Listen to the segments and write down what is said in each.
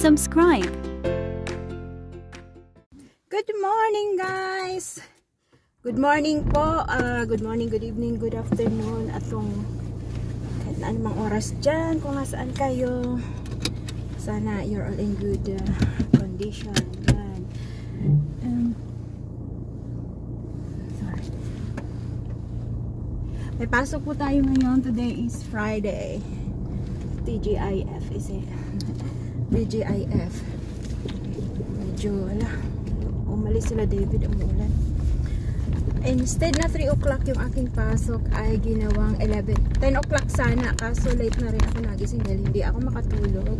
subscribe. Good morning guys! Good morning po, good morning, good evening, good afternoon, atong kahit na anumang oras dyan, kung nasaan kayo, sana you're all in good condition. Yan. Sorry. May pasok po tayo ngayon. Today is Friday. TGIF is it? TGIF. Medyo umalis sila David, umuulan. Instead na 3 o'clock yung aking pasok ay ginawang 10 o'clock sana, kaso late na rin ako nagising dahil hindi ako makatulog.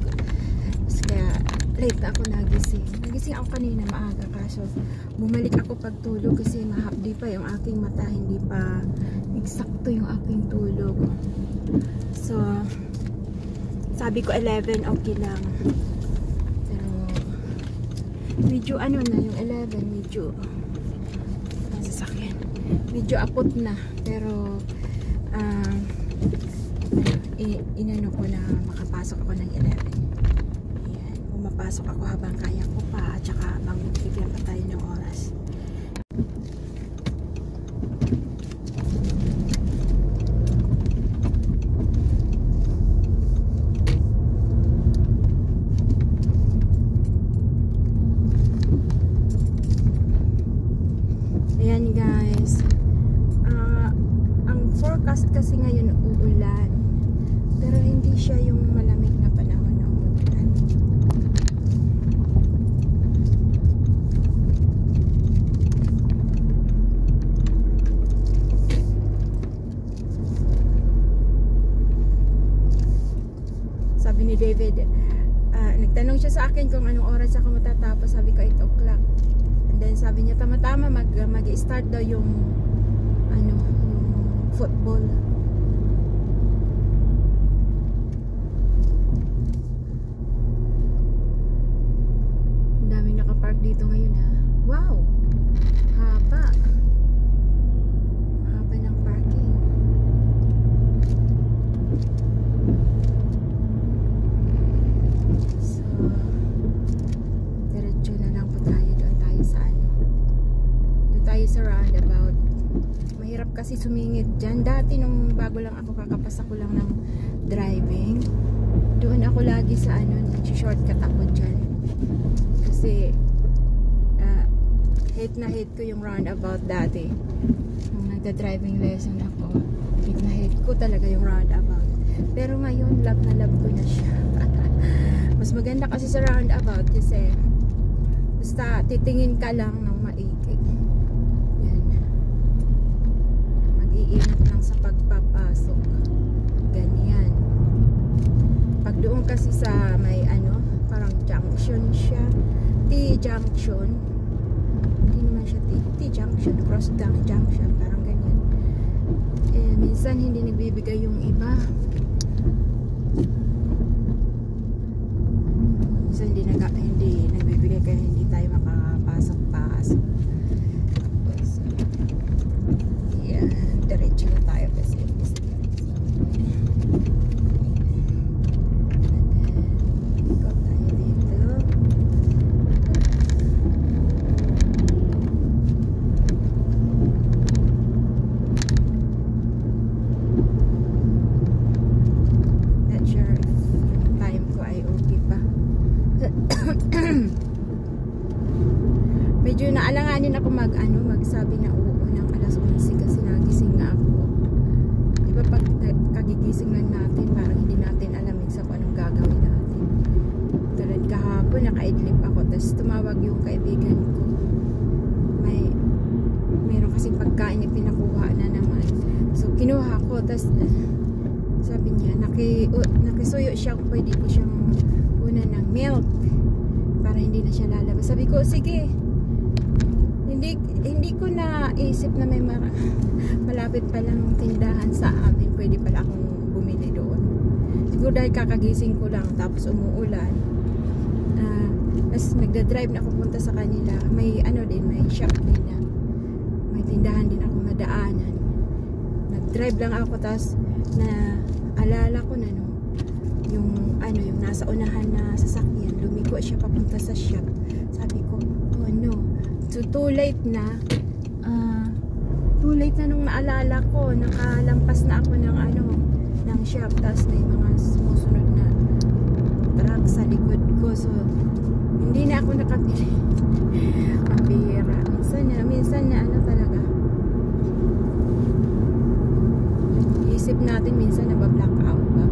Kaya late na ako nagising. Nagising ako kanina maaga, kaso bumalik ako pagtulog kasi mahapdi pa yung aking mata, hindi pa eksakto yung aking tulog. So sabi ko 11 okay lang, pero medyo ano na yung 11, medyo medyo apot na, pero inano ko na makapasok ako ng 11. Ayan, pumapasok ako habang kaya ko pa, at saka habang bigyan pa tayo ng oras. Ayan guys, ang forecast kasi ngayon uulan, pero hindi siya yung malamig na panahon ng uulan. Sabi ni David, nagtanong siya sa akin kung anong oras ako matatapos. Sabi ko 8 o'clock. And then sabi niya tama-tama mag-start daw yung football. Ang dami nakapark dito ngayon ha. Wow! Haba. Haba ng parking. So diretso na lang po tayo. Doon tayo sa roundabout. Mahirap kasi sumingit dyan. Dati nung bago lang ako, kakapasa ko lang ng driving, doon ako lagi sa shortcut ako dyan. Kasi hate na hate ko yung roundabout dati. Nung nagda-driving lesson ako, hate na hate ko talaga yung roundabout. Pero ngayon, love na love ko na siya. Mas maganda kasi sa roundabout kasi basta titingin ka lang ng maigi. Yan. Mag-iingat lang sa pagpapasok. Ganyan. Pag doon kasi sa may parang junction siya. T-junction. Hindi naman siya T-junction. Cross junction. Parang ganyan. Minsan hindi nagbibigay yung iba. Minsan hindi nagbibigay kaya hindi tayo makapasok-pasok. Yan, diretso na tayo kasi ikot tayo dito. Not sure if time ko ay okay pa. Medyo naalanganin ako magsabi na oo ng alas 11 kasi nagising na ako. Diba pag kagigising lang natin, parang hindi natin alamin sa kung anong gagawin natin. Tulad kahapon, nakaidlip ako, tapos tumawag yung kaibigan ko. Mayroon kasing pagkain na pinakuha na naman. So kinuha ko, tapos sabi niya, nakisuyo siya kung pwede ko siyang una ng milk para hindi na siya lalabas. Sabi ko, sige. Hindi ko na isip na may malapit pa lang tindahan sa amin. Pwede pala akong bumili doon. Siguro dahil kakagising ko lang tapos umuulan. Tapos nagda-drive na ako punta sa kanila. May may shop din na. May tindahan din akong nadaanan. Nag-drive lang ako tapos na alala ko na yung ano, yung nasa unahan na sasakyan, lumiko siya papunta sa shop. Sabi ko, oh no, so too late na nung naalala ko, nakalampas na ako ng ano, ng shop, tapos may mga sumusunod na truck sa likod ko, so hindi na ako nakapili. Ang bihira, minsan na ano talaga, isip natin minsan nabablock out ba.